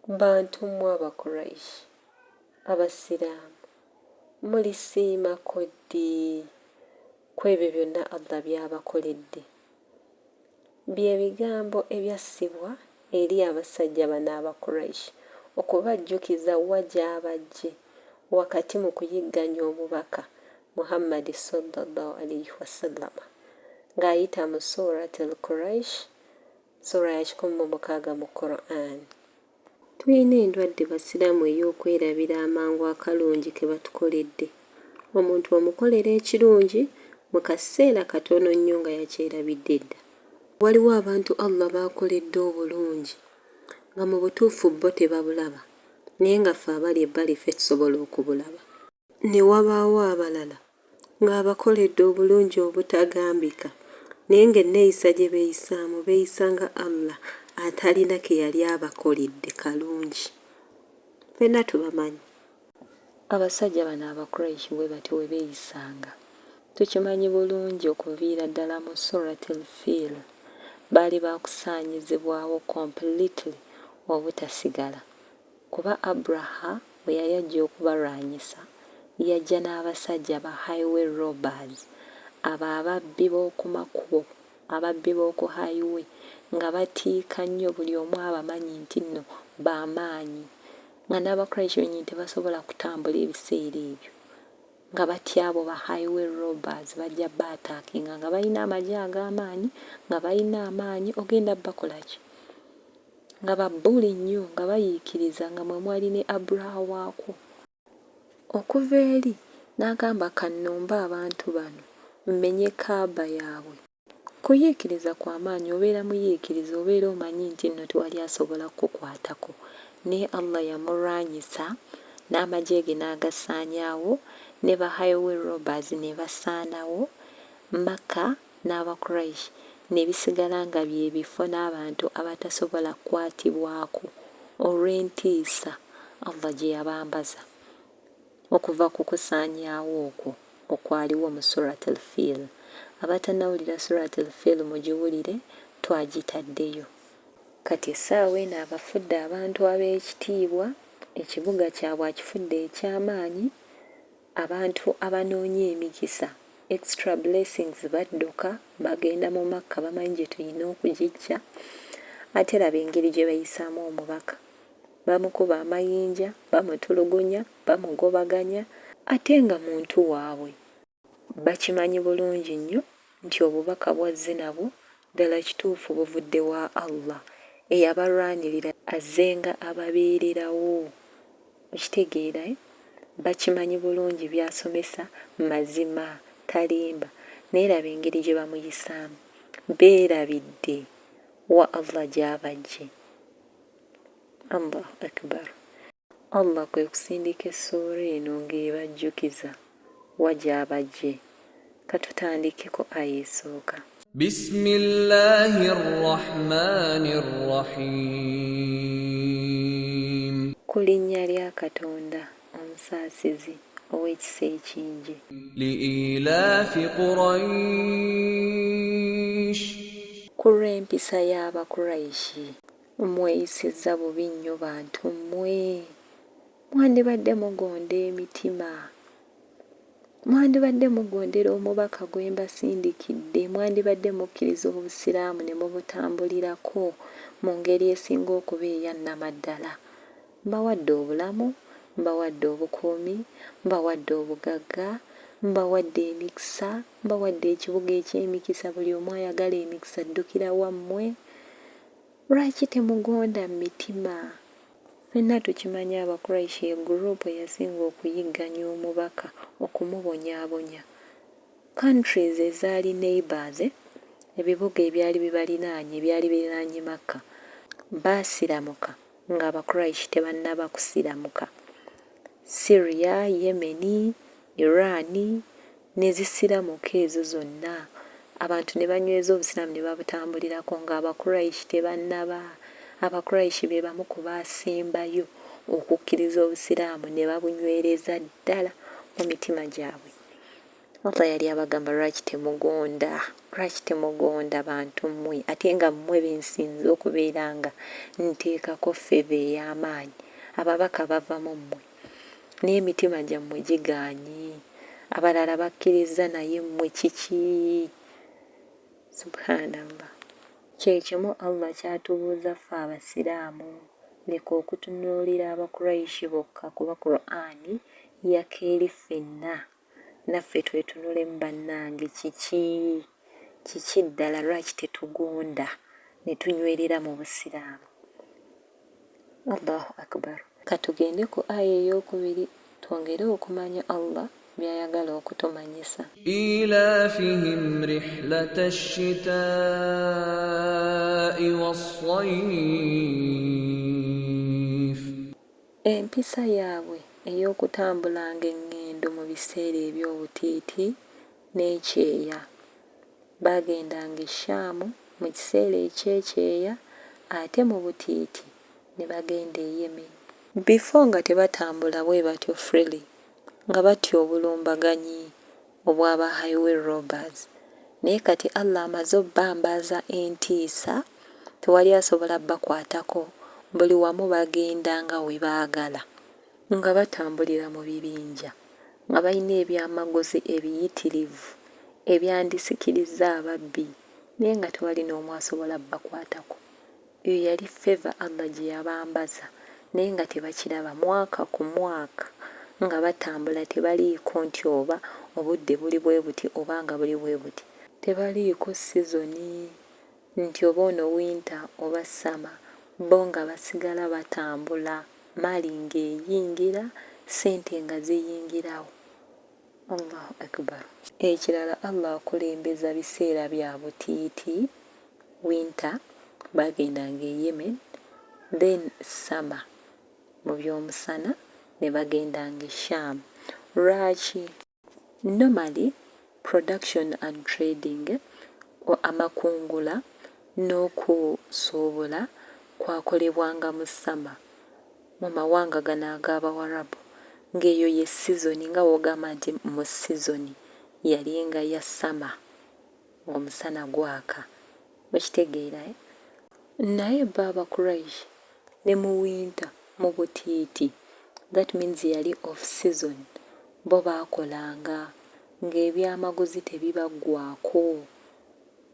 Bantu mmwe Abakuraishi, Abasiraamu, mulisiimako ddi ku ebyo byonna Allah by'abakoledde? Bye bigambo ebyassibwa eri abasajja bano Abakuraishi okubajjukiza wa gy'abajje wakati mu kuyigganya omubaka Muhammad sallallahu alaihi wasallam ng'ayita mu Suratul Quraish, sura ya 16 mu Quran. Tulina endwadde basiraamu ey'okwerabira amangu akalungi ke batukoledde. Omuntu omukolera ekirungi mu kaseera katono nnyo nga yakyerabidde dda. Waliwo abantu Allah baakoledde obulungi nga mu butuufu bo tebabulaba, naye nga ffe abali ebbali ffe tusobola okubulaba. Ne wabaawo abalala ng'abakoledde obulungi obutagambika, naye ng'enneeyisa gye beeyisaamu beeyisa nga Allah atalina ke yali abakoledde kalungi. Ffenna tubamanyi abasajja bano Abakuraishi bwe bati we beeyisanga. Tukimanyi bulungi okuviira ddala mu Suratul Fil. Baali baakusaanyizibwawo completely obutasigala. Kuba Abraha bwe yali ajja okubalwanyisa, yajja n'abasajja ba highway robbers, abo ababbi b'oku makubo, ababbi b'oku highway, nga batiika nnyo buli omu abamanyi nti nno b'amaanyi, nga n'Abakuraishi bennyini tebasobola kutambula ebiseera ebyo, nga batya abo ba highway robbers bajja baataakinga nga balina amagye ag'amaanyi, nga balina amaanyi, ogenda bakola ki? Nga babbuli nnyo, nga bayiikiriza nga mwe mwali ne Abraha waako. Okuva eri n'agamba kannombe abantu bano mmenye Kaaba yaabwe. Kuyiikiriza kwa maanyi, obeera muyiikiriza, obeera omanyi nti nno tewali asobola kukukwatako. Naye Allah yamulwanyisa n'amagye ge n'agasaanyaawo, ne ba highway robbers ne basaanawo, Makka n'Abakuraishi ne bisigala nga bye bifo n'abantu abatasobola kukwatibwako olw'entiisa Allah gye yabambaza okuva ku kusaanyaawo okwo okwaliwo mu Suratul Fil. Abatannawulira Suratul Fil mugiwulire, twagitaddeyo. Kati essaawa eno abafudde abantu ab'ekitiibwa, ekibuga kyabwe akifudde eky'amaanyi, abantu abanoonya emikisa, extra blessings badduka bagenda mu Makka bamanyi gye tulina okugijja. Ate laba engeri gye bayisaamu omubaka, bamukuba amayinja, bamutulugunya, bamugobaganya, ate nga muntu waabwe. Bakimanyi bulungi nnyo nti obubaka bw'azze nabwo ddala kituufu buvudde wa Allah eyabalwanirira azze nga ababeererawo. Okitegeera, bakimanyi bulungi by'asomesa mazima talimba, naye laba engeri gye bamuyisaamu, beerabidde wa Allah gy'abajje. Allahu Akbar. Allah kwe kusindika essuura eno ng'ebajjukiza wa gy'abajje. Katutandikeko aya esooka. Bismillahirrahmanirrahim. Ku linnya lya Katonda omusaasizi ow'ekisa ekingi. Liilaafi Quraysh. Ku lw'empisa y'Abakuraishi. Mweyisizza bubi nnyo bantu mmwe. Mwandibadde mugonda emitima. Mwandibadde mugondera omubaka gwe mbasindikidde. Mwandibadde mukkiriza obusiraamu ne mubutambulirako mu ngeri esinga okuba eyannamaddala. Mbawadde obulamu, mbawadde obukuumi, mbawadde obugagga, mbawadde emikisa, mbawadde ekibuga eky'emikisa. Buli omu ayagala emikisa addukira wammwe. Lwaki temugonda mu mitima? Ffenna tukimanyi Abakuraishi ye guruupu eyasinga okuyigganya omubaka, okumubonyaabonya. Countries ezaali neighbors, ebibuga ebyali bibalinaanye, ebyali birinaanye Makka, baasiramuka ng'Abakuraishi tebannaba kusiramuka. Syria, Yemeni, Iran ne zisiramuka ezo zonna. Abantu ne banyweza obusiraamu ne babutambulirako ng'Abakuraishi tebannaba. Abakuraishi be bamu ku baasembayo okukkiriza obusiraamu ne babunywereza ddala mu mitima gyabwe. Allah yali abagamba lwaki temugonda bantu mmwe ate nga mmwe bensinze okubeera nga nteekako feva ey'amaanyi ababaka bava mu mmwe n'emitima gyammwe gigaanye abalala bakkiriza naye mmwe kiki subhanallah kyekimu Allah kyatubuuza ffe abasiraamu leka okutunuulira abakuraishi bokka kuba Qur'ani yakeeri ffenna naffe twetunulemu bannange kiki ddala lwaki tetugonda ne tunywerera mu busiraamu. Allahu akbar. Katugende ku aya ey'okubiri twongere okumanya Allah byayagala okutumanyisa. إيلافهم رحلة الشتاء والصيف Empisa yaabwe ey'okutambulanga eŋŋendo mu biseera eby'obutiiti n'ekyeya. Baagendanga e Shaamu mu kiseera eky'ekyeya ate mu butiiti ne bagenda e Yemen. Before nga tebatambula bwe batyo freely nga batya obulumbaganyi obw'aba highway robbers. Naye kati Allah amaze obbambaaza entiisa tewali asobola bakwatako buli wamu bagenda nga we baagala nga batambulira mu bibinja nga balina ebyamaguzi ebiyitirivu ebyandisikiriza ababbi naye nga tewali n'omu asobola bakwatako. Eyo yali feva Allah gye yabambaza naye nga tebakiraba mwaka ku mwaka nga batambula tebaliiko nti oba obudde buli bwe buti oba nga buli bwe buti. Tebaliiko sizoni nti oba ono winter oba sama bo nga basigala batambula mali ng'eyingira ssente nga ziyingirawo. Allahu akbar. Ekirala Allah akulembeza biseera bya butiiti winter bagendanga e Yemen, then summer mu by'omusana ne bagendanga e Sham. Lwaki? Normally production and trading amakungula n'okusuubula kwakolebwanga mu summer mu mawanga gano ag'Abawarabu ng'eyo ye sizoni nga wogamba nti mu sizoni yali nga ya sama ng'omusana gwaka bakitegeera naye baba Quraish ne mu winter mu butiiti that means yali off season bo baakolanga ng'ebyamaguzi tebibaggwako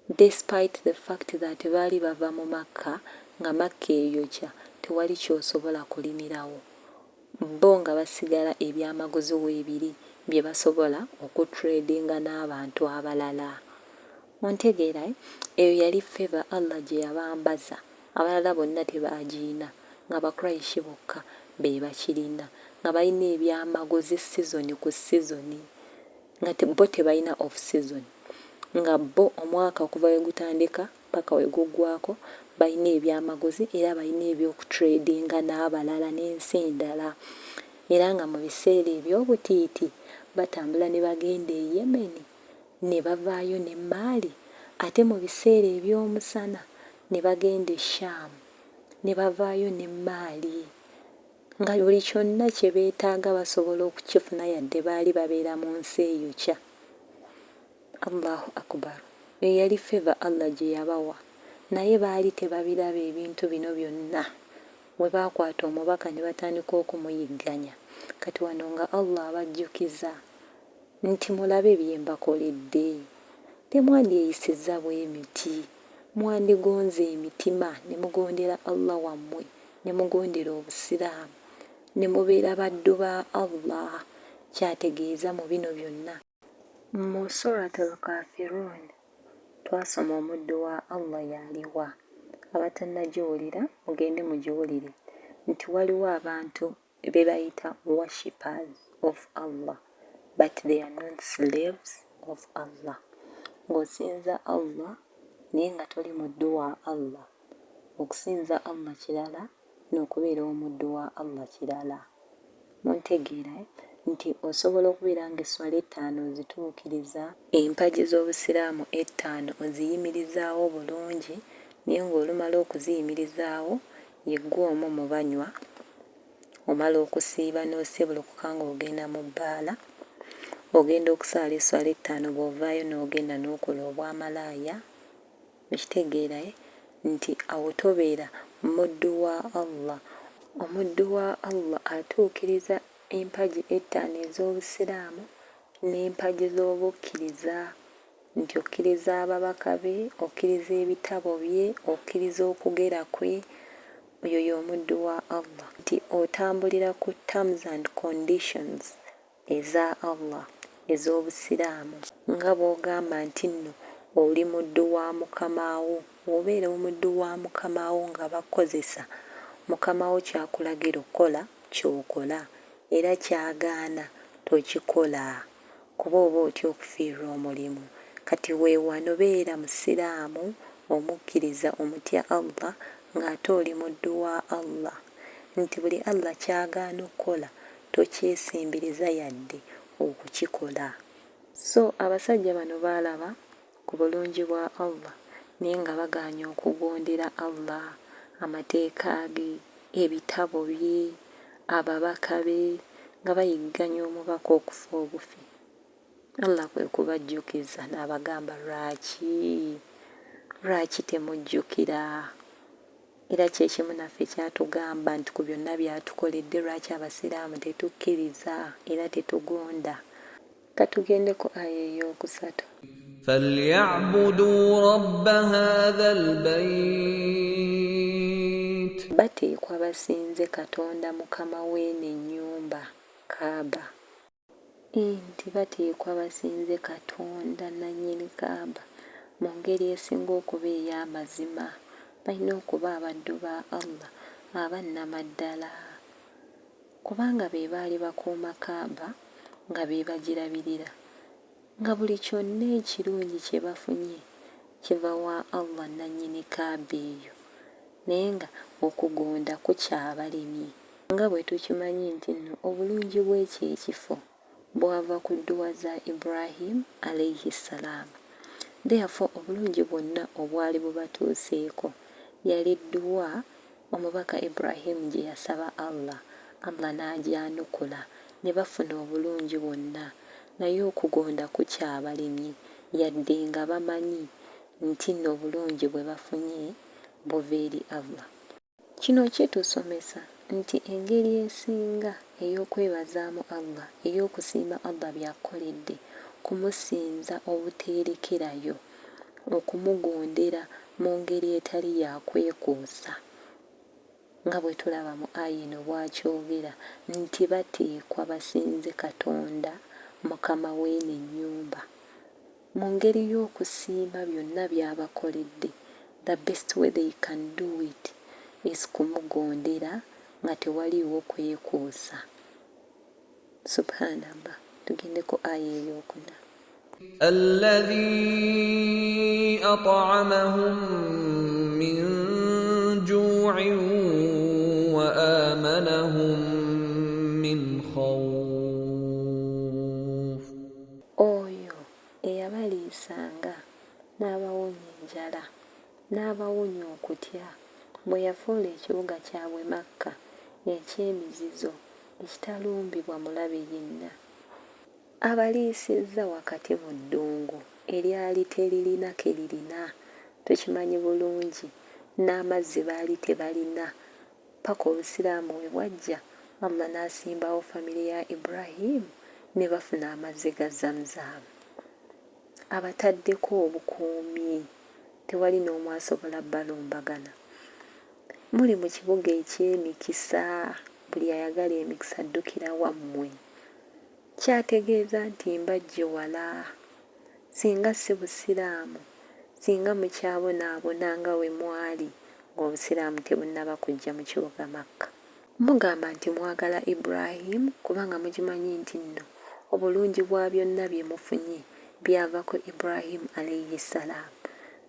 despite the fact that baali bava mu Makka nga Makka eyokya tewali kyosobola kulimirawo bo nga basigala ebyamaguzi weebiri bye basobola okutradinga n'abantu abalala. Ontegeera eyo yali feva Allah gye yabambaza abalala bonna tebaagiina nga Bakuraishi bokka be bakirina nga balina ebyamaguzi sizoni ku sizoni nga bo tebalina off season nga bo omwaka okuva we gutandika paka we guggwako balina ebyamaguzi era balina ebyokutradinga n'abalala n'ensi endala era nga mu biseera eby'obutiiti batambula ne bagenda e Yemen ne bavaayo ne maali ate mu biseera eby'omusana ne bagenda e Sham ne bavaayo ne maali nga buli kyonna kye beetaaga basobola okukifuna yadde baali babeera mu nsi eyokya. Allahu akbar. Eyo yali feva Allah gye yabawa naye baali tebabiraba ebintu bino byonna we baakwata omubaka ne batandika okumuyigganya kati wano nga Allah abajjukiza nti mulabe bye mbakoledde temwandyeyisizza bw'emiti mwandigonza emitima ne mugondera Allah wammwe ne mugondera obusiraamu ne mubeera baddu ba Allah kyategeeza mu bino byonna. Mu Suratul Kafirun twasoma omuddu wa Allah yaliwa abatannagiwulira mugende mugiwulire nti waliwo abantu be bayita worshippers of Allah but they are not slaves of Allah. Ng'osinza Allah naye nga toli muddu wa Allah. Okusinza Allah kirala n'okubeera omuddu wa Allah kirala. Muntegeera nti osobola okubeera ng'esswala 5 ozituukiriza empagi z'obusiraamu 5 oziyimirizaawo bulungi naye ng'olumala okuziyimirizaawo yeggwa omwo mu banywa omala okusiiba n'osebulukuka ng'ogenda mu bbaala ogenda okusaala esswala 5 bw'ovaayo n'ogenda n'okola obwamalaaya, ekitegeera nti awo tobeera muddu wa Allah. Omuddu wa Allah atuukiriza empagi 5 ez'Obusiraamu n'empagi z'obukkiriza, nti okkiriza ababaka be, okkiriza ebitabo bye, okkiriza okugera kwe. Oyo y'omuddu wa Allah, nti otambulira ku terms and conditions eza Allah ez'Obusiraamu, nga bw'ogamba nti nno oli muddu wa Mukama wo. Obeera omuddu wa Mukama wo nga bakozesa Mukama wo kyakulagira okukola ky'okola, era kyagaana tokikola, kuba oba otya okufiirwa omulimu. Kati weewano beera musiraamu omukkiriza omutya Allah ng'ate oli muddu wa Allah, nti buli Allah kyagaana okukola tokyesembereza yadde okukikola. So abasajja bano baalaba ku bulungi bwa Allah naye nga bagaanye okugondera Allah, amateeka ge, ebitabo bye, ababaka be, nga bayigganya omubaka okufa obufi. Allah kwe kubajjukiza n'abagamba lwaki temujjukira? Era kyekimu naffe kyatugamba nti ku byonna byatukoledde lwaki abasiraamu tetukkiriza era tetugonda. Katugende ku aya ey'okusatu. فليعبدوا رب هذا البيت bateekwa basinze Katonda Mukama w'eno ennyumba Kaaba. Nti bateekwa basinze Katonda nannyini Kaaba mu ngeri esinga okuba ey'amazima. Balina okuba abaddu ba Allah abannamaddala, kubanga be baali bakuuma Kaaba nga be bagirabirira, nga buli kyonna ekirungi kye bafunye kiva wa Allah nannyini Kaaba eyo, naye nga okugonda kukyabalemye. Nga bwe tukimanyi nti nno obulungi bw'ekyo ekifo bwava ku dduwa za Ibrahim alayhi salaamu. Therefore obulungi bwonna obwali bubatuuseeko yali dduwa omubaka Ibrahim gye yasaba Allah, Allah n'agyanukula ne bafuna obulungi bwonna, naye okugonda kukyabalemye yadde nga bamanyi nti nno obulungi bwe bafunye buva eri Allah. Kino kitusomesa nti engeri esinga ey'okwebazaamu Allah, ey'okusiima Allah by'akoledde, kumusinza obuteerekerayo, okumugondera mu ngeri etali yakwekuusa, nga bwe tulaba mu aya eno bw'akyogera nti bateekwa basinze Katonda Mukama w'eno ennyumba mu ngeri y'okusiima byonna by'abakoledde. The best way they can do it is kumugondera nga tewaliiwo kwekuusa. Subhanallah. Tugende ku aya ey'okuna. الذي أطعمهم من جوع وآمنهم من خوف. Oyo eyabaliisanga n'abawonya enjala n'abawonya okutya bwe yafuula ekibuga kyabwe Makka eky'emizizo ekitalumbibwa mulabe yenna. Abaliisizza wakati mu ddungu eryali teririna ke lirina, tukimanyi bulungi, n'amazzi baali tebalina. Paka Obusiraamu we bwajja Allah n'asimbawo famire ya Ibrahim ne bafuna amazzi ga Zamzam. Abataddeko obukuumi, tewali n'omu asobola balumbagana. Muli mu kibuga eky'emikisa, buli ayagala emikisa addukira wammwe. Kyategeeza nti mbajje wala, singa si Busiraamu, singa mukyabonaabona nga we mwali ng'Obusiraamu tebunnaba kujja mu kibuga Makka. Mugamba nti mwagala Ibrahim kubanga mukimanyi nti nno obulungi bwa byonna bye mufunye byava ku Ibrahim alayhi salaam.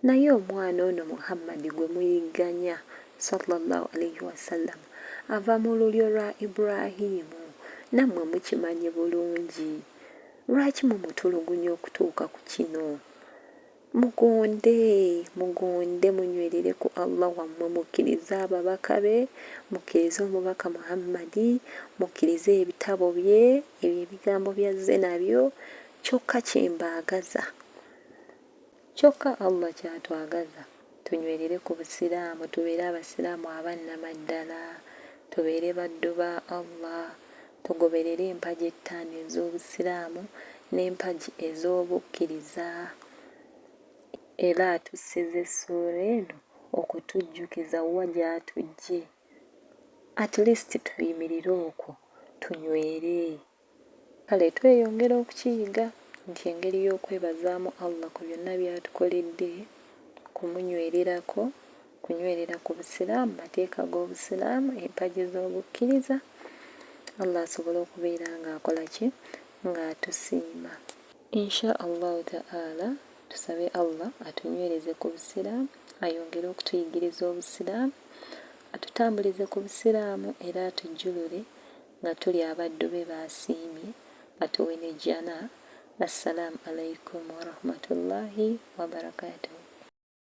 Naye omwana ono Muhammad gwe muyigganya sallallahu alayhi wasallam ava mu lulyo lwa Ibrahimu, nammwe mukimanyi bulungi. Lwaki mumutulugunya okutuuka ku kino? mugonde munywerere ku Allah wammwe, mukkirize ababaka be, mukkirize omubaka Muhammadi, mukkirize ebitabo bye, ebyo ebigambo byazze nabyo. Kyokka kyembaagaza, kyokka Allah kyatwagaza, tunywerere ku busiraamu, tubeere abasiraamu abannamaddala, tubeere baddu ba Allah, tugoberere empagi ettaano ez'obusiraamu n'empagi ez'obukkiriza. Era atussiza essuula eno okutujjukiza wa gy'atujje. At least tuyimirire okwo tunywere. Kale tweyongera okukiyiga nti engeri y'okwebazaamu Allah ku byonna by'atukoledde kumunywererako, kunywerera ku busiraamu, mateeka g'obusiraamu, empagi z'obukkiriza. Allah asobole okubeera ng'akola ki? Ng'atusiima. Insha Allahu ta'ala tusabe Allah atunywereze ku busiraamu, ayongere okutuyigiriza obusiraamu, atutambulize ku busiraamu era atujjulule nga tuli abaddu be baasiimye, atuwe ne jjana. Assalamu alaikum wa rahmatullahi wa barakatuh.